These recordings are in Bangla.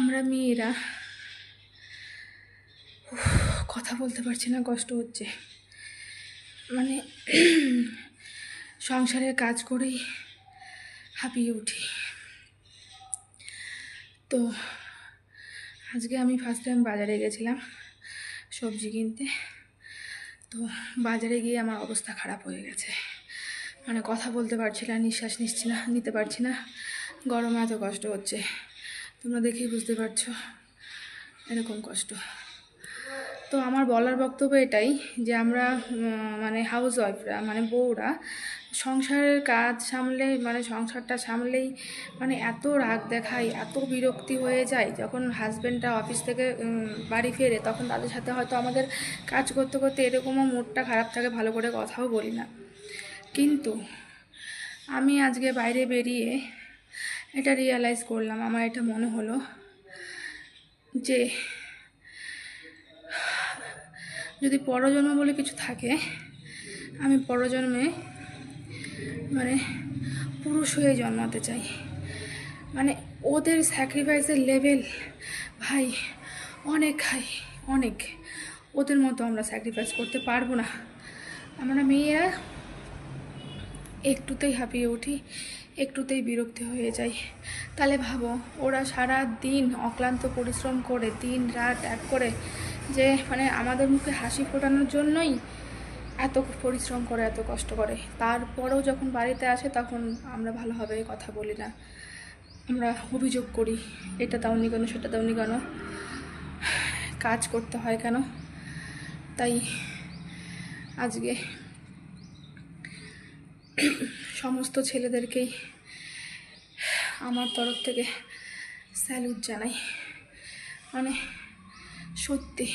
আমরা মেয়েরা কথা বলতে পারছি না, কষ্ট হচ্ছে। মানে সংসারের কাজ করেই হাঁপিয়ে উঠি। তো আজকে আমি ফার্স্ট টাইম বাজারে গেছিলাম সবজি কিনতে। তো বাজারে গিয়ে আমার অবস্থা খারাপ হয়ে গেছে। মানে কথা বলতে পারছি না, নিঃশ্বাস নিতে পারছি না। গরমে এত কষ্ট হচ্ছে, তোমরা দেখেই বুঝতে পারছো এরকম কষ্ট। তো আমার বলার বক্তব্য এটাই যে আমরা মানে হাউস ওয়াইফরা, মানে বউরা সংসারের কাজ সামলে, মানে সংসারটা সামলেই মানে এত রাগ দেখাই, এত বিরক্তি হয়ে যায়। যখন হাজব্যান্ডরা অফিস থেকে বাড়ি ফেরে তখন তাদের সাথে হয়তো আমাদের কাজ করতে করতে এরকমও মুডটা খারাপ থাকে, ভালো করে কথাও বলি না। কিন্তু আমি আজকে বাইরে বেরিয়ে এটা রিয়েলাইজ করলাম, আমার এটা মনে হলো যে যদি পরজন্ম বলে কিছু থাকে, আমি পরজন্মে মানে পুরুষ হয়ে জন্মাতে চাই। মানে ওদের স্যাক্রিফাইসের লেভেল ভাই অনেক হাই, অনেক। ওদের মতো আমরা স্যাক্রিফাইস করতে পারবো না। আমরা মেয়েরা একটুতেই হাঁপিয়ে উঠি, একটুতেই বিরক্তি হয়ে যাই। তাহলে ভাবো, ওরা সারা দিন অক্লান্ত পরিশ্রম করে, দিন রাত এক করে, যে মানে আমাদের মুখে হাসি ফোটানোর জন্যই এত পরিশ্রম করে, এত কষ্ট করে। তারপরেও যখন বাড়িতে আসে তখন আমরা ভালোভাবে কথা বলি না, আমরা অভিযোগ করি, এটা দাওনি কেন, সেটা দাওনি কেন, কাজ করতে হয় কেন। তাই আজকে সমস্ত ছেলেদেরকেই আমার তরফ থেকে স্যালুট জানাই। মানে সত্যি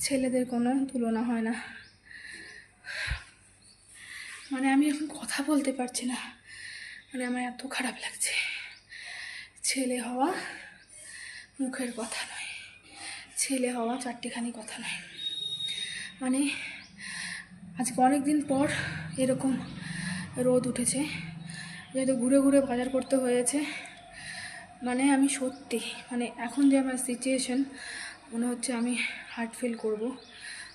ছেলেদের কোনো তুলনা হয় না। মানে আমি এখন কথা বলতে পারছি না, মানে আমার এত খারাপ লাগছে। ছেলে হওয়া মুখের কথা নয়, ছেলে হওয়া চারটিখানি কথা নয়। মানে আজকে অনেক দিন পর এরকম রোদ উঠেছে, যেহেতু ঘুরে ঘুরে বাজার করতে হয়েছে। মানে আমি সত্যি, মানে এখন যে আমার সিচুয়েশন, মনে হচ্ছে আমি হার্ট ফেল করব,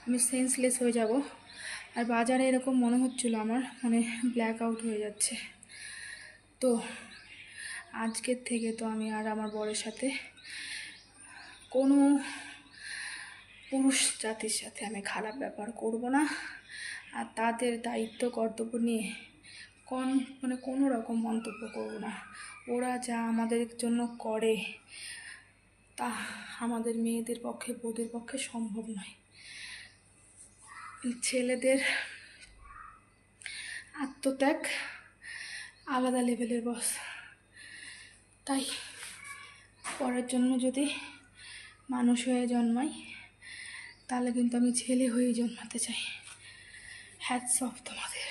আমি সেন্সলেস হয়ে যাব। আর বাজারে এরকম মনে হচ্ছিল আমার, মানে ব্ল্যাক আউট হয়ে যাচ্ছে। তো আজকের থেকে তো আমি আর আমার বরের সাথে কোনো পুরুষ জাতির সাথে আমি খারাপ ব্যবহার করব না। আর তাদের দায়িত্ব কর্তব্য নিয়ে মানে কোনো রকম মন্তব্য করব না। ওরা যা আমাদের জন্য করে তা আমাদের মেয়েদের পক্ষে, বউদের পক্ষে সম্ভব নয়। ছেলেদের আত্মত্যাগ আলাদা লেভেলের বস। তাই পরের জন্য যদি মানুষ হয়ে জন্মাই, তাহলে কিন্তু আমি ছেলে হয়েই জন্মাতে চাই। হ্যাটস অফ তোমাদের।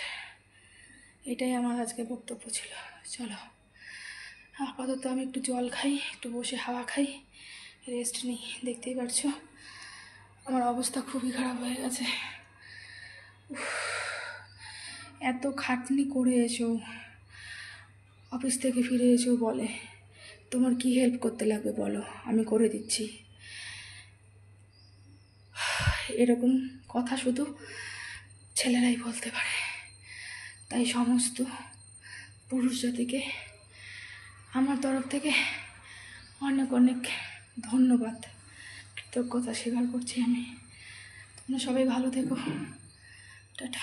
এটাই আমার আজকে বক্তব্য ছিল। চলো আপাতত আমি একটু জল খাই, একটু বসে হাওয়া খাই, রেস্ট নিই। দেখতেই পারছো আমার অবস্থা খুবই খারাপ হয়ে গেছে। এত খাটনি করে এসো, অফিস থেকে ফিরে এসেও বলে তোমার কি হেল্প করতে লাগবে বলো, আমি করে দিচ্ছি। এরকম কথা শুধু ছেলেরাই বলতে পারে। তাই সমস্ত পুরুষ জাতিকে আমার তরফ থেকে অনেক অনেক ধন্যবাদ, কৃতজ্ঞতা স্বীকার করছি আমি। তোমরা সবাই ভালো থেকো। টাটা।